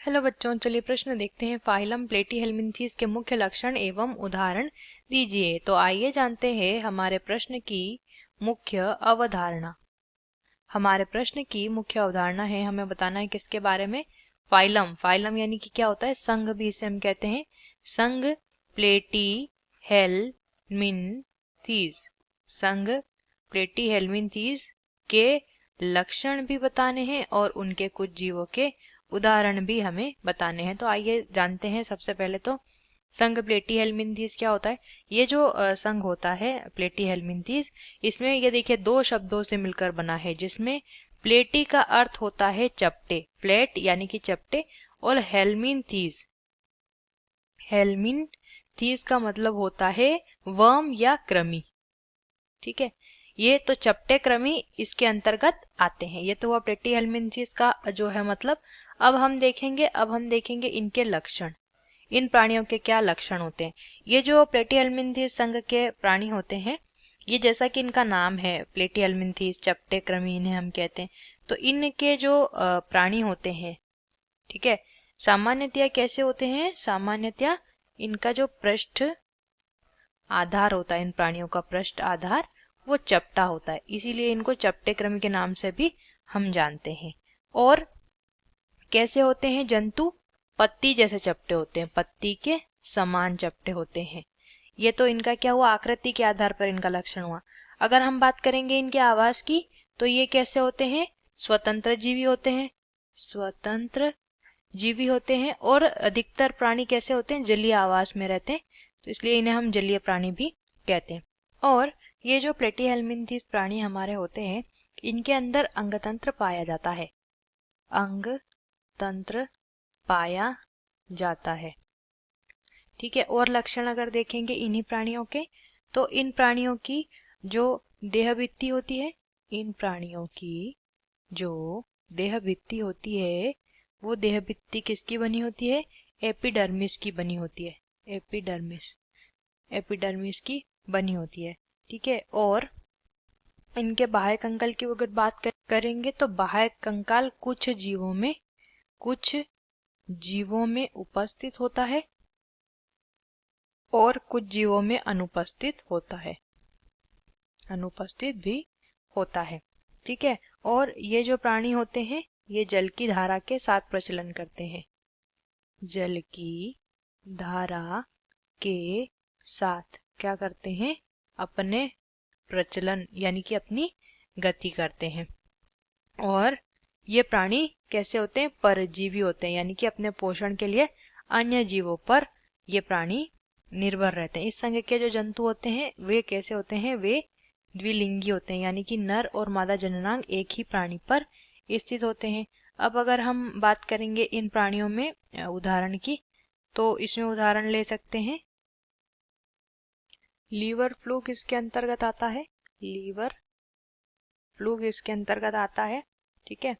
Hello बच्चों, चलिए प्रश्न देखते हैं। फाइलम प्लेटीहेल्मिन्थीस के मुख्य लक्षण एवं उदाहरण दीजिए। तो आइए जानते हैं हमारे प्रश्न की मुख्य अवधारणा। हमारे प्रश्न की मुख्य अवधारणा है, हमें बताना है किसके बारे में। फाइलम, फाइलम यानी कि क्या होता है, संघ भी इसे हम कहते हैं। संघ प्लेटीहेल्मिन्थीस, संघ प्लेटीहेल्मिन्थीस के लक्षण भी बताने हैं और उनके कुछ जीवों के उदाहरण भी हमें बताने हैं। तो आइए जानते हैं। सबसे पहले तो संघ प्लेटीहेल्मिन्थीस क्या होता है। ये जो संघ होता है प्लेटीहेल्मिन्थीस, इसमें ये देखिए दो शब्दों से मिलकर बना है, जिसमें प्लेटी का अर्थ होता है चपटे, प्लेट यानी कि चपटे, और हेल्मिन्थीस, हेल्मिन्थीस का मतलब होता है वर्म या कृमि। ठीक है, ये तो चपटे कृमि इसके अंतर्गत आते हैं। ये तो हुआ प्लेटीहेल्मिन्थीस का जो है मतलब। अब हम देखेंगे इनके लक्षण। इन प्राणियों के क्या लक्षण होते हैं। ये जो प्लेटीहेल्मिन्थीस संघ के प्राणी होते हैं, ये जैसा कि इनका नाम है प्लेटीहेल्मिन्थीस, चपटे कृमि इन्हें हम कहते हैं। तो इनके जो प्राणी होते हैं, ठीक है, सामान्यतया कैसे होते हैं। सामान्यतया इनका जो पृष्ठ आधार होता है, इन प्राणियों का पृष्ठ आधार वो चपटा होता है, इसीलिए इनको चपटे कृमि के नाम से भी हम जानते हैं। और कैसे होते हैं जंतु, पत्ती जैसे चपटे होते हैं, पत्ती के समान चपटे होते हैं। ये तो इनका क्या हुआ, आकृति के आधार पर इनका लक्षण हुआ। अगर हम बात करेंगे इनके आवास की, तो ये कैसे होते हैं, स्वतंत्र जीवी होते हैं, स्वतंत्र जीवी होते हैं। और अधिकतर प्राणी कैसे होते हैं, जलीय आवास में रहते हैं, तो इसलिए इन्हें हम जलीय प्राणी भी कहते हैं। और ये जो प्लेटीहेल्मिन्थीस प्राणी हमारे होते हैं, इनके अंदर अंगतंत्र पाया जाता है, अंग तंत्र पाया जाता है। ठीक है, और लक्षण अगर देखेंगे इन्हीं प्राणियों के, तो इन प्राणियों की जो देहभित्ति होती है, इन प्राणियों की जो देहभित्ति होती है, वो देहभित्ति किसकी बनी होती है, एपिडर्मिस की बनी होती है, एपिडर्मिस, एपिडर्मिस की बनी होती है। ठीक है, और इनके बाह्य कंकाल की अगर बात करेंगे, तो बाह्य कंकाल कुछ जीवों में उपस्थित होता है और कुछ जीवों में अनुपस्थित होता है, अनुपस्थित भी होता है। ठीक है, और ये जो प्राणी होते हैं, ये जल की धारा के साथ प्रचलन करते हैं, जल की धारा के साथ क्या करते हैं, अपने प्रचलन यानी कि अपनी गति करते हैं। और ये प्राणी कैसे होते हैं, परजीवी होते हैं, यानी कि अपने पोषण के लिए अन्य जीवों पर ये प्राणी निर्भर रहते हैं। इस संघ के जो जंतु होते हैं वे कैसे होते हैं, वे द्विलिंगी होते हैं, यानी कि नर और मादा जननांग एक ही प्राणी पर स्थित होते हैं। अब अगर हम बात करेंगे इन प्राणियों में उदाहरण की, तो इसमें उदाहरण ले सकते हैं, लीवर फ्लू किसके अंतर्गत आता है, लीवर फ्लू इसके अंतर्गत आता है। ठीक है,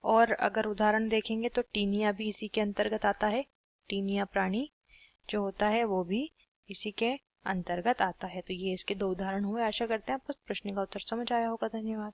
और अगर उदाहरण देखेंगे तो टीनिया भी इसी के अंतर्गत आता है, टीनिया प्राणी जो होता है वो भी इसी के अंतर्गत आता है। तो ये इसके दो उदाहरण हुए। आशा करते हैं आपको प्रश्न का उत्तर समझ आया होगा। धन्यवाद।